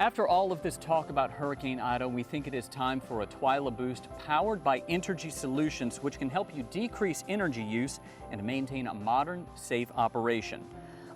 After all of this talk about Hurricane Ida, we think it is time for a TWILA boost powered by Entergy Solutions, which can help you decrease energy use and maintain a modern, safe operation.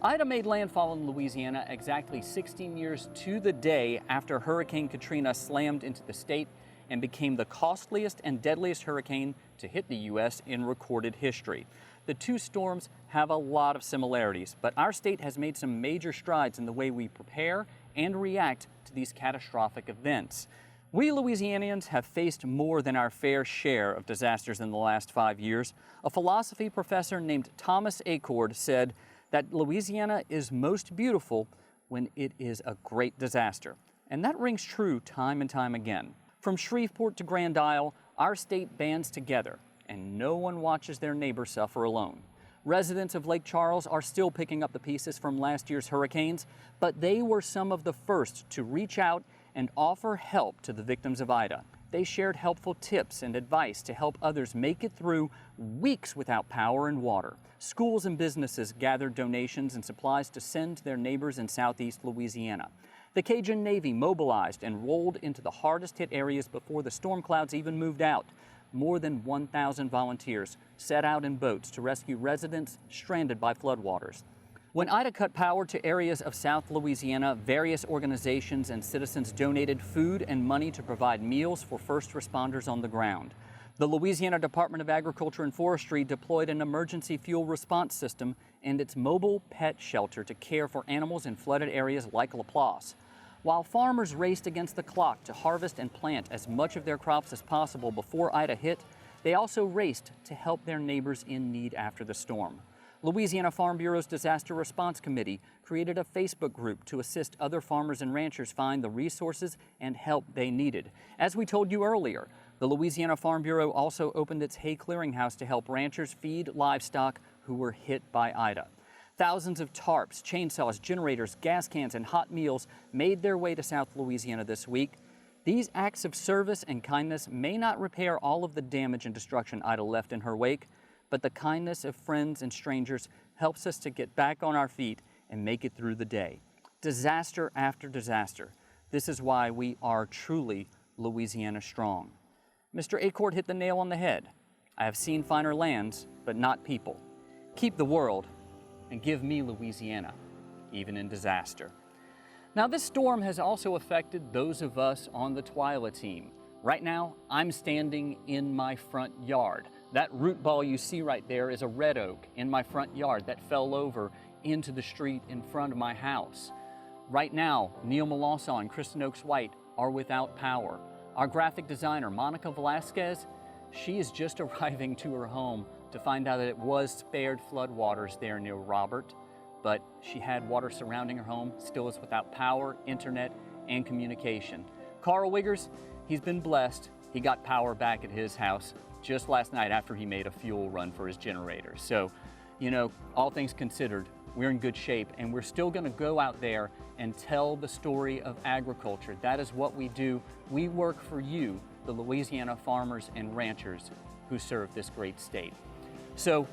Ida made landfall in Louisiana exactly 16 years to the day after Hurricane Katrina slammed into the state and became the costliest and deadliest hurricane to hit the U.S. in recorded history. The two storms have a lot of similarities, but our state has made some major strides in the way we prepare and react to these catastrophic events. We Louisianians have faced more than our fair share of disasters in the last 5 years. A philosophy professor named Thomas Achord said that Louisiana is most beautiful when it is a great disaster. And that rings true time and time again. From Shreveport to Grand Isle, our state bands together, and no one watches their neighbor suffer alone. Residents of Lake Charles are still picking up the pieces from last year's hurricanes, but they were some of the first to reach out and offer help to the victims of Ida. They shared helpful tips and advice to help others make it through weeks without power and water. Schools and businesses gathered donations and supplies to send to their neighbors in southeast Louisiana. The Cajun Navy mobilized and rolled into the hardest hit areas before the storm clouds even moved out. More than 1,000 volunteers set out in boats to rescue residents stranded by floodwaters. When Ida cut power to areas of South Louisiana, various organizations and citizens donated food and money to provide meals for first responders on the ground. The Louisiana Department of Agriculture and Forestry deployed an emergency fuel response system and its mobile pet shelter to care for animals in flooded areas like Laplace. While farmers raced against the clock to harvest and plant as much of their crops as possible before Ida hit, they also raced to help their neighbors in need after the storm. Louisiana Farm Bureau's Disaster Response Committee created a Facebook group to assist other farmers and ranchers find the resources and help they needed. As we told you earlier, the Louisiana Farm Bureau also opened its hay clearinghouse to help ranchers feed livestock who were hit by Ida. Thousands of tarps, chainsaws, generators, gas cans, and hot meals made their way to South Louisiana this week. These acts of service and kindness may not repair all of the damage and destruction Ida left in her wake, but the kindness of friends and strangers helps us to get back on our feet and make it through the day. Disaster after disaster. This is why we are truly Louisiana strong. Mr. Achord hit the nail on the head. I have seen finer lands, but not people. Keep the world, and give me Louisiana, even in disaster. Now, this storm has also affected those of us on the TWILA team. Right now, I'm standing in my front yard. That root ball you see right there is a red oak in my front yard that fell over into the street in front of my house. Right now, Neil Melanson and Kristen Oaks White are without power. Our graphic designer, Monica Velasquez, she is just arriving to her home to find out that it was spared floodwaters there near Robert, but she had water surrounding her home, still is without power, internet, and communication. Carl Wiggers, he's been blessed. He got power back at his house just last night after he made a fuel run for his generator. So, you know, all things considered, we're in good shape, and we're still gonna go out there and tell the story of agriculture. That is what we do. We work for you, the Louisiana farmers and ranchers who serve this great state. So,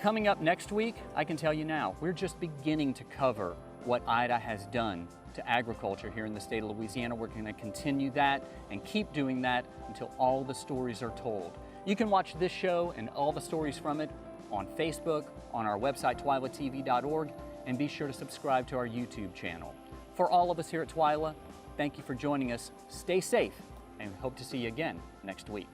coming up next week, I can tell you now, we're just beginning to cover what Ida has done to agriculture here in the state of Louisiana. We're going to continue that and keep doing that until all the stories are told. You can watch this show and all the stories from it on Facebook, on our website, twilatv.org, and be sure to subscribe to our YouTube channel. For all of us here at TWILA, thank you for joining us. Stay safe, and hope to see you again next week.